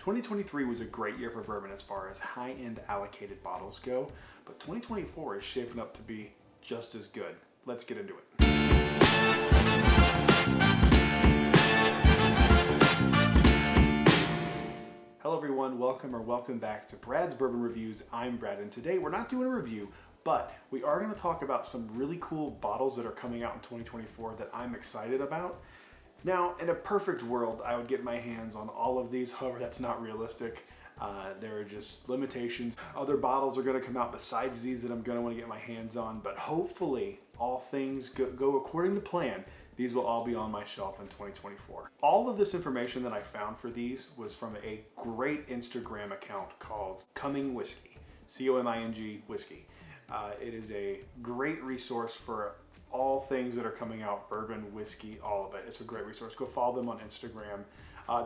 2023 was a great year for bourbon as far as high-end allocated bottles go, but 2024 is shaping up to be just as good. Let's get into it. Hello everyone, welcome back to Brad's Bourbon Reviews. I'm Brad, and today we're not doing a review, but we are going to talk about some really cool bottles that are coming out in 2024 that I'm excited about. Now, in a perfect world, I would get my hands on all of these. However, that's not realistic. There are just limitations. Other bottles are going to come out besides these that I'm going to want to get my hands on, but hopefully all things go according to plan. These will all be on my shelf in 2024. All of this information that I found for these was from a great Instagram account called Coming Whiskey, C-O-M-I-N-G Whiskey. It is a great resource for all things that are coming out, bourbon, whiskey, all of it. It's a great resource. Go follow them on Instagram.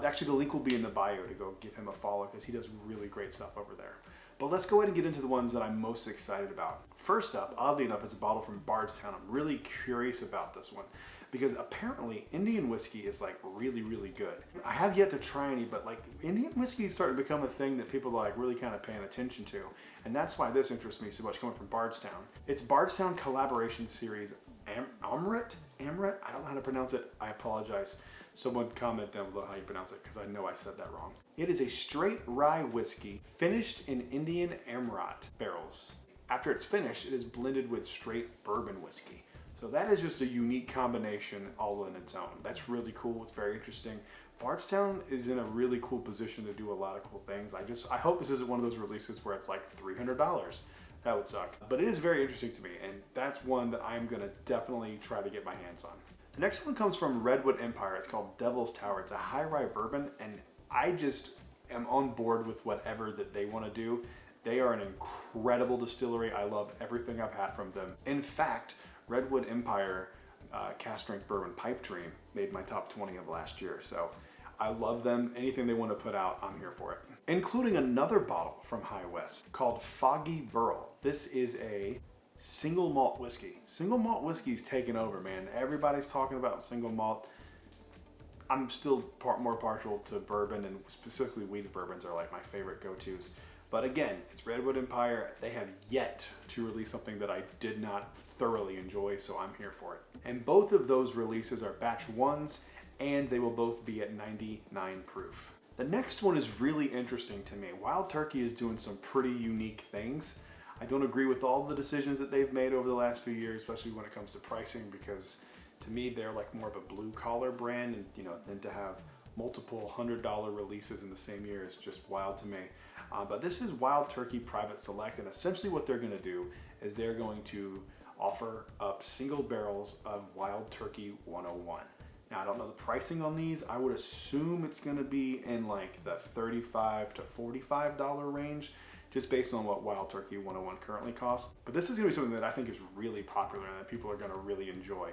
Actually, the link will be in the bio to go give him a follow because he does really great stuff over there. But let's go ahead and get into the ones that I'm most excited about. First up, oddly enough, is a bottle from Bardstown. I'm really curious about this one because apparently Indian whiskey is like really, really good. I have yet to try any, but like Indian whiskey is starting to become a thing that people are like really kind of paying attention to. And that's why this interests me so much coming from Bardstown. It's Bardstown Collaboration Series Amrit? I don't know how to pronounce it. I apologize. Someone comment down below how you pronounce it because I know I said that wrong. It is a straight rye whiskey finished in Indian Amrit barrels. After it's finished, it is blended with straight bourbon whiskey. So that is just a unique combination all in its own. That's really cool. It's very interesting. Bardstown is in a really cool position to do a lot of cool things. I hope this isn't one of those releases where it's like $300. That would suck. But it is very interesting to me, and that's one that I'm gonna definitely try to get my hands on. The next one comes from Redwood Empire. It's called Devil's Tower. It's a high rye bourbon, and I just am on board with whatever that they want to do. They are an incredible distillery. I love everything I've had from them. In fact, Redwood Empire Cask Strength Bourbon Pipe Dream made my top 20 of last year. So I love them. Anything they want to put out, I'm here for it. Including another bottle from High West called Foggy Burl. This is a single malt whiskey. Single malt whiskey's taken over, man. Everybody's talking about single malt. I'm still more partial to bourbon, and specifically wheated bourbons are like my favorite go-tos. But again, it's Redwood Empire. They have yet to release something that I did not thoroughly enjoy, so I'm here for it. And both of those releases are batch ones, and they will both be at 99 proof. The next one is really interesting to me. Wild Turkey is doing some pretty unique things. I don't agree with all the decisions that they've made over the last few years, especially when it comes to pricing, because to me, they're like more of a blue collar brand, and then to have multiple $100 releases in the same year is just wild to me. But this is Wild Turkey Private Select, and essentially what they're gonna do is they're going to offer up single barrels of Wild Turkey 101. Now, I don't know the pricing on these. I would assume it's gonna be in like the $35 to $45 range, just based on what Wild Turkey 101 currently costs. But this is gonna be something that I think is really popular and that people are gonna really enjoy.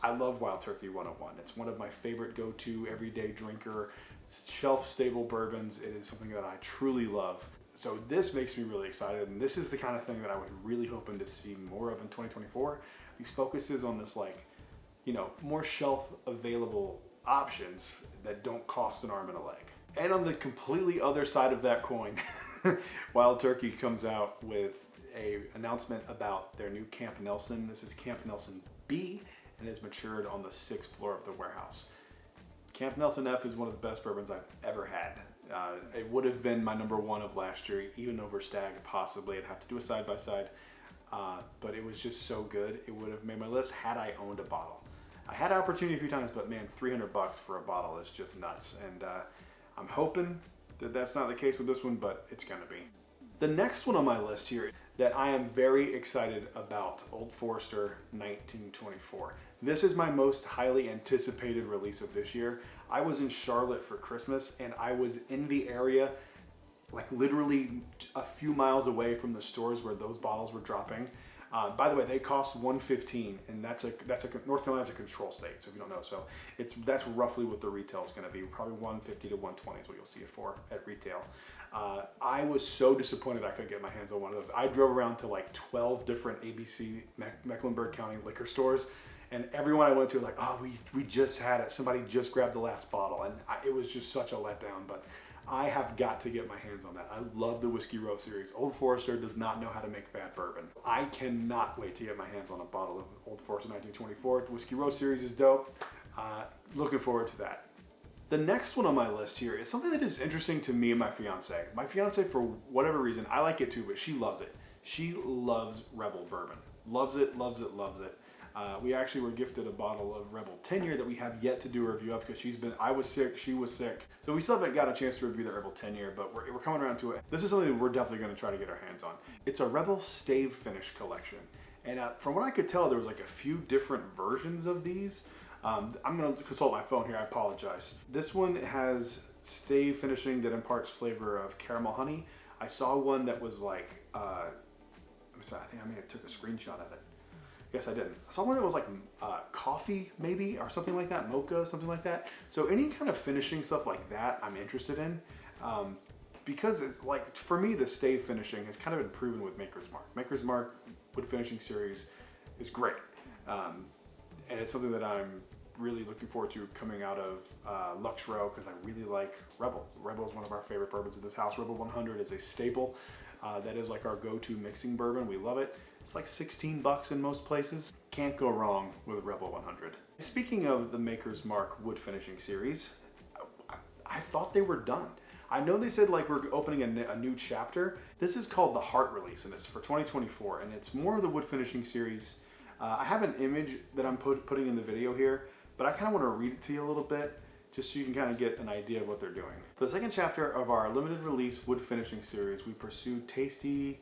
I love Wild Turkey 101. It's one of my favorite go-to everyday drinker, shelf-stable bourbons. It is something that I truly love. So this makes me really excited, and this is the kind of thing that I was really hoping to see more of in 2024. These focuses on this more shelf-available options that don't cost an arm and a leg. And on the completely other side of that coin, Wild Turkey comes out with an announcement about their new Camp Nelson. This is Camp Nelson B, and is matured on the 6th floor of the warehouse. Camp Nelson F is one of the best bourbons I've ever had. It would have been my number one of last year, even over Stag, possibly. I'd have to do a side-by-side, but it was just so good. It would have made my list had I owned a bottle. I had an opportunity a few times, but man, $300 for a bottle is just nuts. And I'm hoping that that's not the case with this one, but it's gonna be. The next one on my list here that I am very excited about, Old Forester 1924. This is my most highly anticipated release of this year. I was in Charlotte for Christmas, and I was in the area, like literally a few miles away from the stores where those bottles were dropping. By the way, they cost $115, and North Carolina's a control state, so if you don't know, so that's roughly what the retail is going to be. Probably $150 to $120 is what you'll see it for at retail. I was so disappointed I couldn't get my hands on one of those. I drove around to like 12 different ABC Mecklenburg County liquor stores, and everyone I went to was like, oh, we just had it. Somebody just grabbed the last bottle, and it was just such a letdown. But I have got to get my hands on that. I love the Whiskey Row series. Old Forester does not know how to make bad bourbon. I cannot wait to get my hands on a bottle of Old Forester 1924. The Whiskey Row series is dope. Looking forward to that. The next one on my list here is something that is interesting to me and my fiance. My fiance, for whatever reason, I like it too, but she loves it. She loves Rebel bourbon. Loves it, loves it, loves it. We actually were gifted a bottle of Rebel 10-year that we have yet to do a review of because I was sick, she was sick. So we still haven't got a chance to review the Rebel 10-year, but we're coming around to it. This is something that we're definitely going to try to get our hands on. It's a Rebel Stave finish collection. And from what I could tell, there was like a few different versions of these. I'm going to consult my phone here, I apologize. This one has Stave finishing that imparts flavor of caramel honey. I saw one that was like, I think I may have took a screenshot of it. Yes, I didn't. I saw one that was like coffee maybe, or something like that, mocha, something like that. So any kind of finishing stuff like that I'm interested in. Because it's like, for me, the Stave finishing has kind of been proven with Maker's Mark. Maker's Mark wood finishing series is great. And it's something that I'm really looking forward to coming out of Lux Row because I really like Rebel. Rebel is one of our favorite bourbons in this house. Rebel 100 is a staple. That is like our go-to mixing bourbon. We love it. It's like 16 bucks in most places. Can't go wrong with Rebel 100. Speaking of the Maker's Mark wood finishing series, I thought they were done. I know they said like we're opening a new chapter. This is called the Heart Release and it's for 2024 and it's more of the wood finishing series. I have an image that I'm putting in the video here, but I kind of want to read it to you a little bit just so you can kind of get an idea of what they're doing. For the second chapter of our limited release wood finishing series, we pursue tasty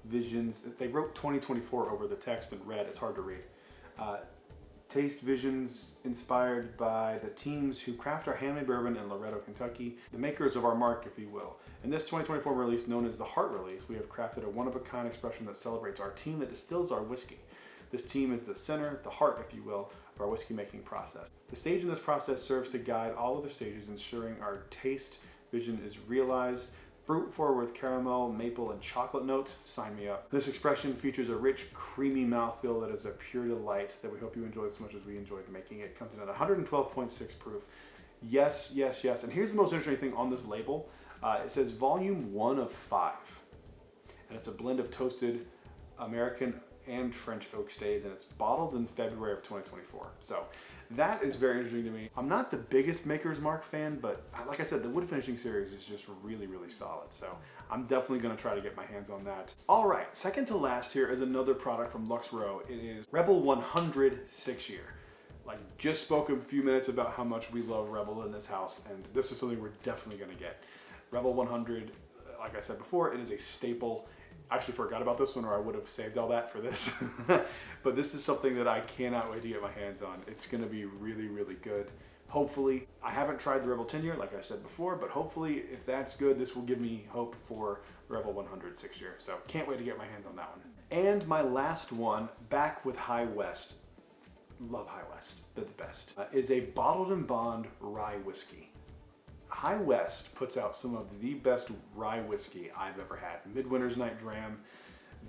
visions. They wrote 2024 over the text in red. It's hard to read. Taste visions inspired by the teams who craft our handmade bourbon in Loretto, Kentucky, the makers of our mark, if you will. In this 2024 release, known as the Heart Release, we have crafted a one-of-a-kind expression that celebrates our team that distills our whiskey. This team is the center, the heart, if you will, of our whiskey making process. The stage in this process serves to guide all other stages, ensuring our taste vision is realized. Fruit forward with caramel, maple, and chocolate notes. Sign me up. This expression features a rich, creamy mouthfeel that is a pure delight that we hope you enjoy as much as we enjoyed making it. Comes in at 112.6 proof. Yes, yes, yes. And here's the most interesting thing on this label. It says volume 1 of 5. And it's a blend of toasted American and French oak staves, and it's bottled in February of 2024. So that is very interesting to me. I'm not the biggest Maker's Mark fan, but like I said, the wood finishing series is just really, really solid. So I'm definitely gonna try to get my hands on that. All right, second to last here is another product from Lux Row. It is Rebel 100 6-year. Like just spoke a few minutes about how much we love Rebel in this house, and this is something we're definitely gonna get. Rebel 100, like I said before, it is a staple. I actually forgot about this one or I would have saved all that for this. But this is something that I cannot wait to get my hands on. It's gonna be really, really good. Hopefully, I haven't tried the Rebel 10-year like I said before, but hopefully if that's good, this will give me hope for Rebel 100 6-year. So can't wait to get my hands on that one. And my last one, back with High West. Love High West, they're the best. Is a bottled and bond rye whiskey. High West puts out some of the best rye whiskey I've ever had. Midwinter's Night Dram,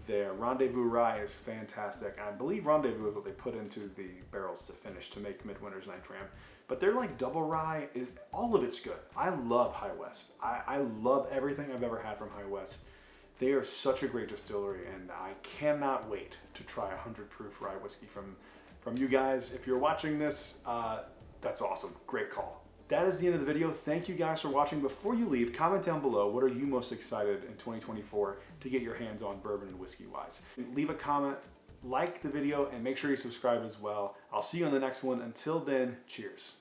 their Rendezvous Rye is fantastic. I believe Rendezvous is what they put into the barrels to finish to make Midwinter's Night Dram. But they're like double rye, all of it's good. I love High West. I love everything I've ever had from High West. They are such a great distillery and I cannot wait to try 100 proof rye whiskey from you guys. If you're watching this, that's awesome, great call. That is the end of the video. Thank you guys for watching. Before you leave, comment down below, what are you most excited in 2024 to get your hands on bourbon and whiskey wise? Leave a comment, like the video, and make sure you subscribe as well. I'll see you on the next one. Until then, cheers.